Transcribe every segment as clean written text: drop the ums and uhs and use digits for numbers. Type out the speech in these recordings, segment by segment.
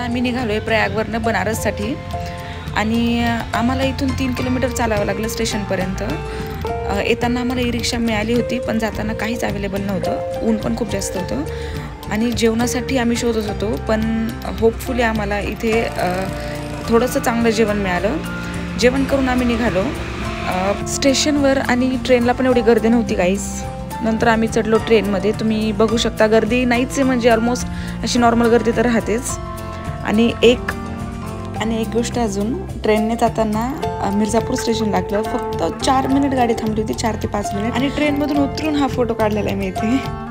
आम्ही निघालोय प्रयागवरनं बनारससाठी आणि आम्हाला इथून 3 किलोमीटर चालावं लागलं स्टेशनपर्यंत। येताना आम्हाला ई रिक्षा मिळाली होती पण जाताना काहीच अवेलेबल नव्हतं, ऊन पण खूप जास्त होतं आणि जेवणासाठी आम्ही शोधत होतो पण होपफुली आम्हाला इथे थोडंसं चांगलं जेवण मिळालं। जेवण करून आम्ही निघालो स्टेशनवर आणि ट्रेनला पण एवढी गर्दी नव्हती गाईस। नंतर आम्ही चढलो ट्रेनमध्ये, तुम्ही बघू शकता गर्दी नाहीच आहे, म्हणजे ऑलमोस्ट अशी नॉर्मल गर्दी तर राहतेच। आणि एक गोष्ट अजून, ट्रेनने जाताना मिर्झापूर स्टेशन लागलं, फक्त 4 मिनिट गाडी थांबली होती, 4 ते 5 मिनिट, आणि ट्रेनमधून उतरून हा फोटो काढलेला आहे मी इथे।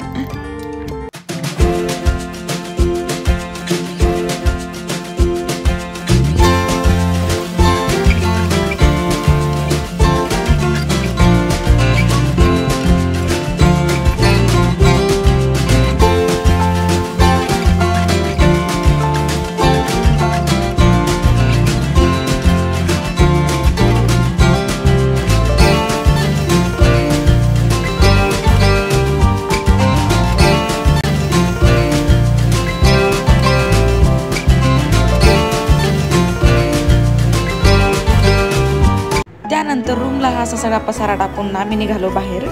त्यानंतर रूमला हा असा सगळा पसारा टाकून आम्ही निघालो बाहेर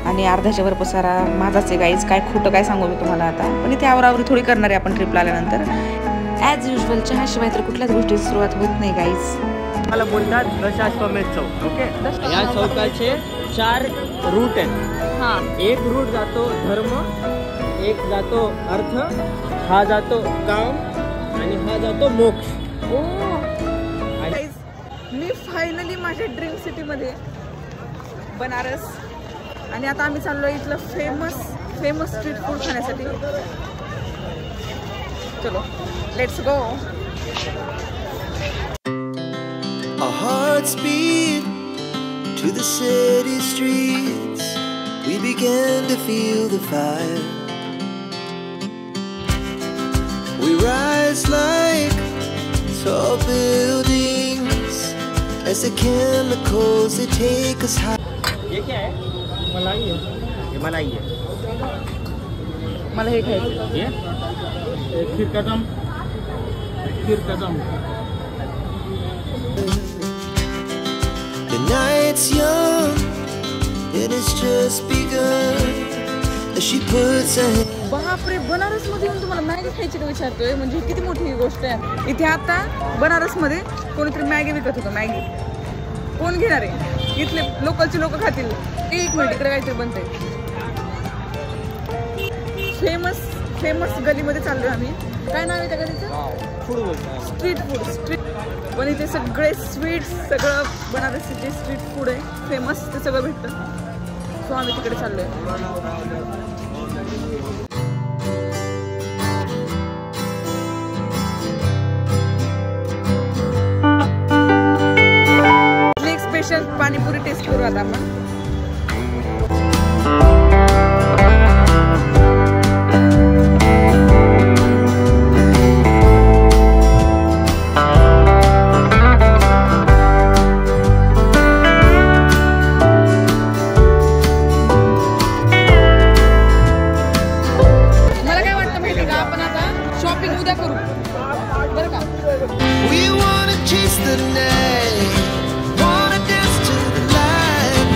आणि अर्ध्याच्या वर पसारा माझाच आहे गाईज, काय खोटं काय सांगू मी तुम्हाला आता, पण इथे आवरावरी थोडी करणार आहे आपण ट्रिपला आल्यानंतर। ॲज युजल चहाशिवाय तर कुठल्याच गोष्टीची सुरुवात होत नाही गाईज। मला बोलतात दशाश्वमेध चौक, ओके। या चौकाचे 4 रूट आहेत। हां, एक रूट जातो धर्म, एक जातो अर्थ, हा जातो काम आणि हा जातो मोक्ष। मी फायनली माझ्या ड्रीम सिटीमध्ये बनारस, आणि आता आम्ही चाललो इथलं फेमस स्ट्रीट फूड खाण्यासाठी। चलो let's go. Our hearts beat to the city streets. We began to feel the fire. We rise like tall buildings as the chemicals they take us high. ये क्या है? मलाई है। ये मलाई है। मला हे खायचं। ये खीर Kadam. The night's young and it's just begun as she puts her hand. बापरे, बनारस मध्ये येऊन तुम्हाला मॅगी खायची का विचारतोय, म्हणजे किती मोठी गोष्ट आहे। इथे आता बनारस मध्ये कोणीतरी मॅगी विकत होतं, मॅगी कोण घेणार आहे? इथले लोकलचे लोक खातील। एक मिनिट, इकडे काहीतरी बनते। फेमस गलीमध्ये चाललोय आम्ही। काय नाव आहे त्या गलीचं? Street food. पण इथे सगळे स्वीट्स, सगळं बनारसी जे स्ट्रीट फूड आहे फेमस ते सगळं भेटतं। सो आम्ही तिकडे चाललोय। स्पेशल पाणीपुरी टेस्ट करू आता आपण। मला काय वाटतं माहिती का, आपण आता शॉपिंग उद्या करू बरं का? We wanna chase the night, wanna dance to the light,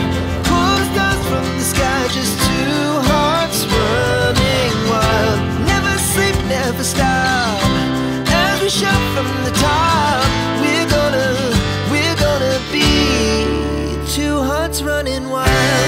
pull stars from the sky, just 2 hearts running wild. Never sleep, never stop, as we shout from the top. We're gonna be 2 hearts running wild.